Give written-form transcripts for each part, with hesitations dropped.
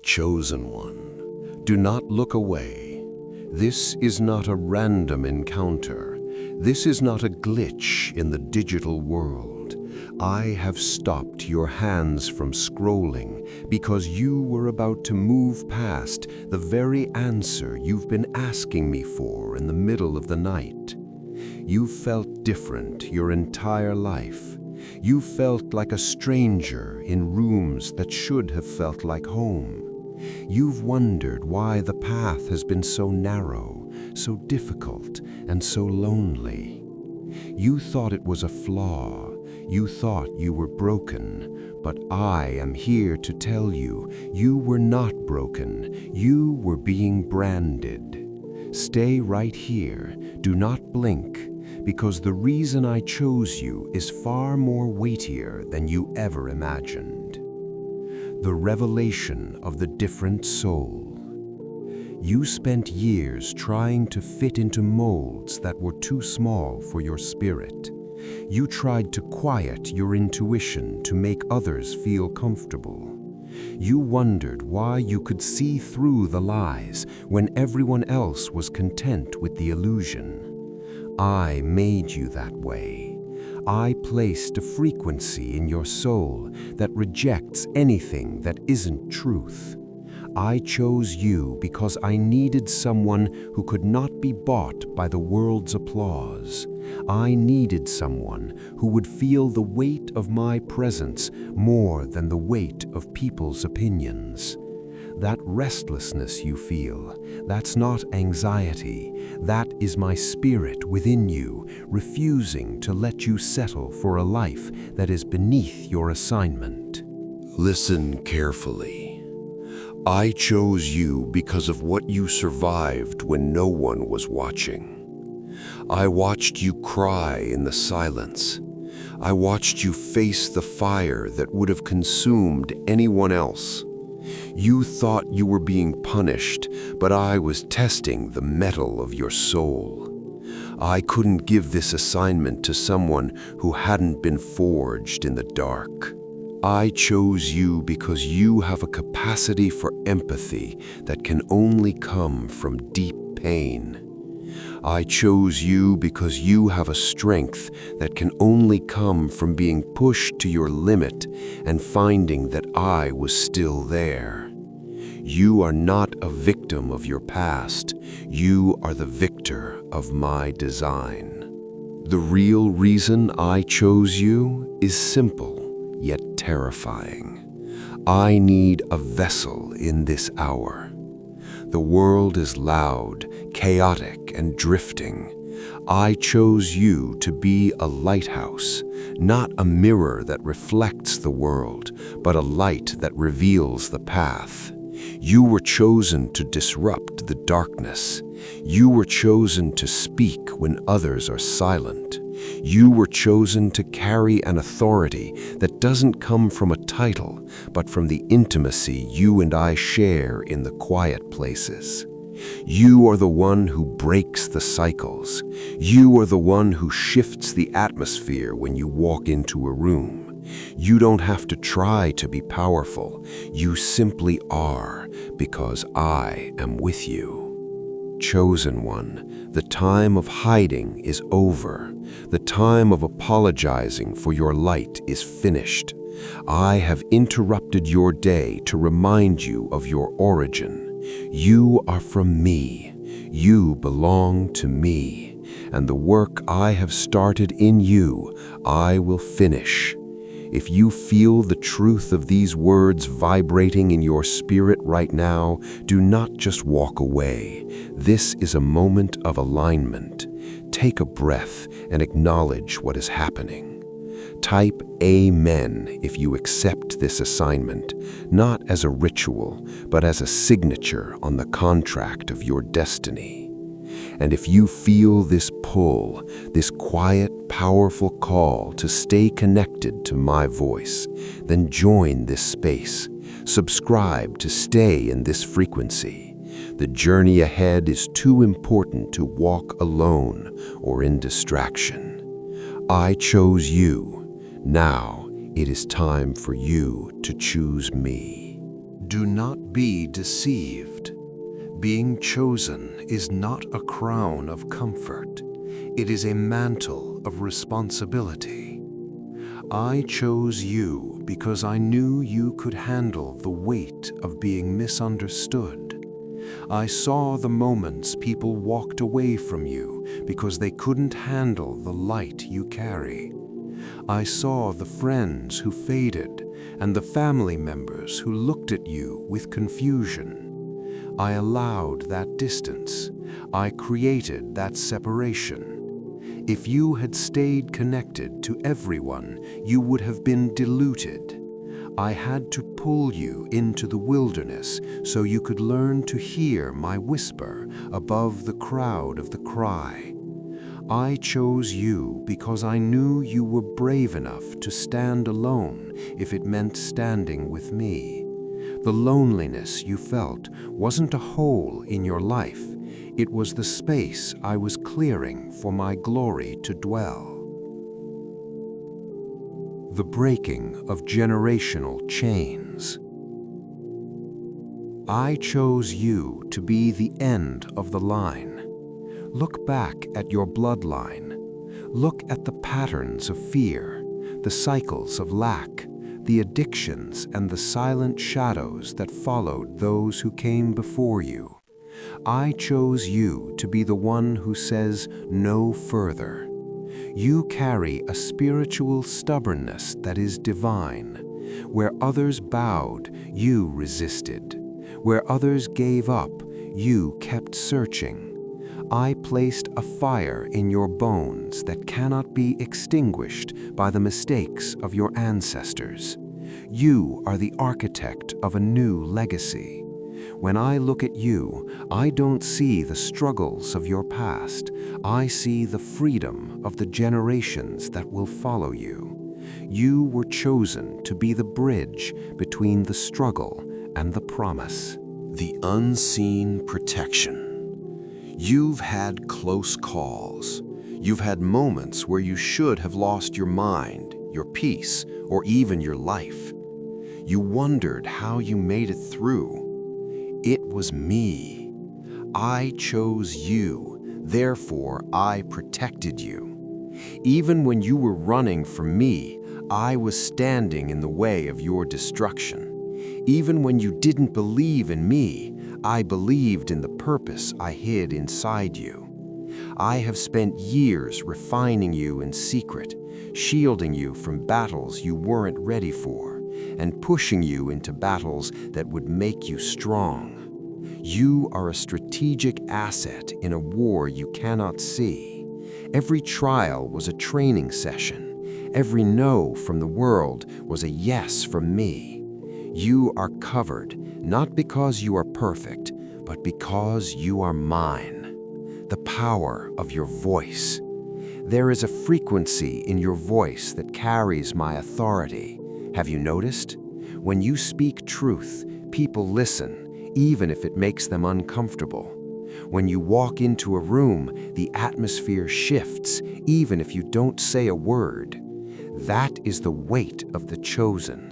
Chosen one, do not look away. This is not a random encounter. This is not a glitch in the digital world. I have stopped your hands from scrolling because you were about to move past the very answer you've been asking me for in the middle of the night. You felt different your entire life. You felt like a stranger in rooms that should have felt like home. You've wondered why the path has been so narrow, so difficult, and so lonely. You thought it was a flaw. You thought you were broken. But I am here to tell you, you were not broken. You were being branded. Stay right here. Do not blink, because the reason I chose you is far more weightier than you ever imagined. The revelation of the different soul. You spent years trying to fit into molds that were too small for your spirit. You tried to quiet your intuition to make others feel comfortable. You wondered why you could see through the lies when everyone else was content with the illusion. I made you that way. I placed a frequency in your soul that rejects anything that isn't truth. I chose you because I needed someone who could not be bought by the world's applause. I needed someone who would feel the weight of my presence more than the weight of people's opinions. That restlessness you feel, that's not anxiety. That is my spirit within you, refusing to let you settle for a life that is beneath your assignment. Listen carefully. I chose you because of what you survived when no one was watching. I watched you cry in the silence. I watched you face the fire that would have consumed anyone else. You thought you were being punished, but I was testing the metal of your soul. I couldn't give this assignment to someone who hadn't been forged in the dark. I chose you because you have a capacity for empathy that can only come from deep pain. I chose you because you have a strength that can only come from being pushed to your limit and finding that I was still there. You are not a victim of your past. You are the victor of my design. The real reason I chose you is simple, yet terrifying. I need a vessel in this hour. The world is loud, chaotic, and drifting. I chose you to be a lighthouse, not a mirror that reflects the world, but a light that reveals the path. You were chosen to disrupt the darkness. You were chosen to speak when others are silent. You were chosen to carry an authority that doesn't come from a title, but from the intimacy you and I share in the quiet places. You are the one who breaks the cycles. You are the one who shifts the atmosphere when you walk into a room. You don't have to try to be powerful. You simply are, because I am with you. Chosen one, the time of hiding is over. The time of apologizing for your light is finished. I have interrupted your day to remind you of your origin. You are from me. You belong to me. And the work I have started in you, I will finish. If you feel the truth of these words vibrating in your spirit right now, do not just walk away. This is a moment of alignment. Take a breath and acknowledge what is happening. Type Amen if you accept this assignment, not as a ritual, but as a signature on the contract of your destiny. And if you feel this pull, this quiet, powerful call to stay connected to my voice, then join this space. Subscribe to stay in this frequency. The journey ahead is too important to walk alone or in distraction. I chose you. Now it is time for you to choose me. Do not be deceived. Being chosen is not a crown of comfort. It is a mantle of responsibility. I chose you because I knew you could handle the weight of being misunderstood. I saw the moments people walked away from you because they couldn't handle the light you carry. I saw the friends who faded and the family members who looked at you with confusion. I allowed that distance. I created that separation. If you had stayed connected to everyone, you would have been diluted. I had to pull you into the wilderness so you could learn to hear my whisper above the crowd of the cry. I chose you because I knew you were brave enough to stand alone if it meant standing with me. The loneliness you felt wasn't a hole in your life. It was the space I was clearing for my glory to dwell. The breaking of generational chains. I chose you to be the end of the line. Look back at your bloodline. Look at the patterns of fear, the cycles of lack, the addictions and the silent shadows that followed those who came before you. I chose you to be the one who says no further. You carry a spiritual stubbornness that is divine. Where others bowed, you resisted. Where others gave up, you kept searching. I placed a fire in your bones that cannot be extinguished by the mistakes of your ancestors. You are the architect of a new legacy. When I look at you, I don't see the struggles of your past. I see the freedom of the generations that will follow you. You were chosen to be the bridge between the struggle and the promise. The unseen protection. You've had close calls. You've had moments where you should have lost your mind, your peace, or even your life. You wondered how you made it through. It was me. I chose you, therefore I protected you. Even when you were running from me, I was standing in the way of your destruction. Even when you didn't believe in me, I believed in the purpose I hid inside you. I have spent years refining you in secret, shielding you from battles you weren't ready for, and pushing you into battles that would make you strong. You are a strategic asset in a war you cannot see. Every trial was a training session. Every no from the world was a yes from me. You are covered, not because you are perfect, but because you are mine. The power of your voice. There is a frequency in your voice that carries my authority. Have you noticed? When you speak truth, people listen, even if it makes them uncomfortable. When you walk into a room, the atmosphere shifts, even if you don't say a word. That is the weight of the chosen.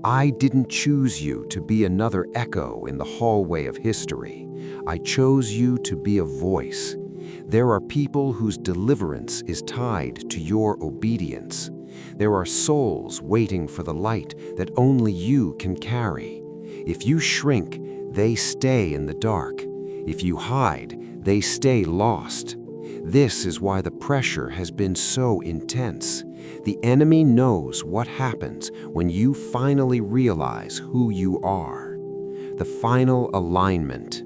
I didn't choose you to be another echo in the hallway of history. I chose you to be a voice. There are people whose deliverance is tied to your obedience. There are souls waiting for the light that only you can carry. If you shrink, they stay in the dark. If you hide, they stay lost. This is why the pressure has been so intense. The enemy knows what happens when you finally realize who you are. The final alignment.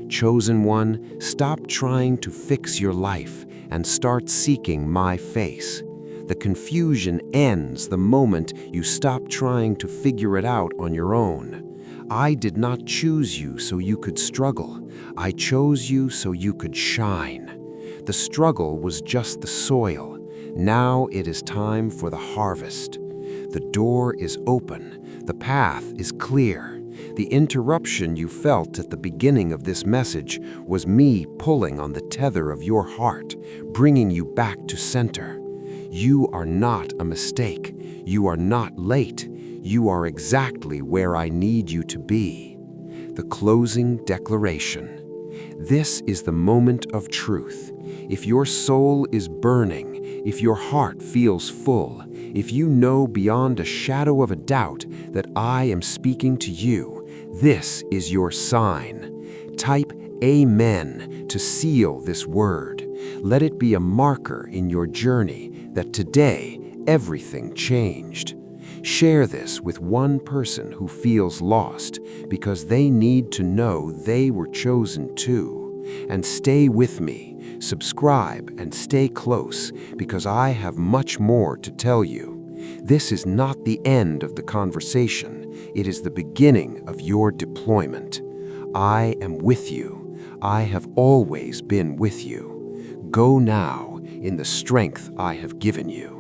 Chosen one, stop trying to fix your life and start seeking my face. The confusion ends the moment you stop trying to figure it out on your own. I did not choose you so you could struggle. I chose you so you could shine. The struggle was just the soil. Now it is time for the harvest. The door is open. The path is clear. The interruption you felt at the beginning of this message was me pulling on the tether of your heart, bringing you back to center. You are not a mistake. You are not late. You are exactly where I need you to be. The closing declaration. This is the moment of truth. If your soul is burning, if your heart feels full, if you know beyond a shadow of a doubt that I am speaking to you, this is your sign. Type Amen to seal this word. Let it be a marker in your journey that today everything changed. Share this with one person who feels lost because they need to know they were chosen too. And stay with me, subscribe and stay close because I have much more to tell you. This is not the end of the conversation. It is the beginning of your deployment. I am with you. I have always been with you. Go now in the strength I have given you.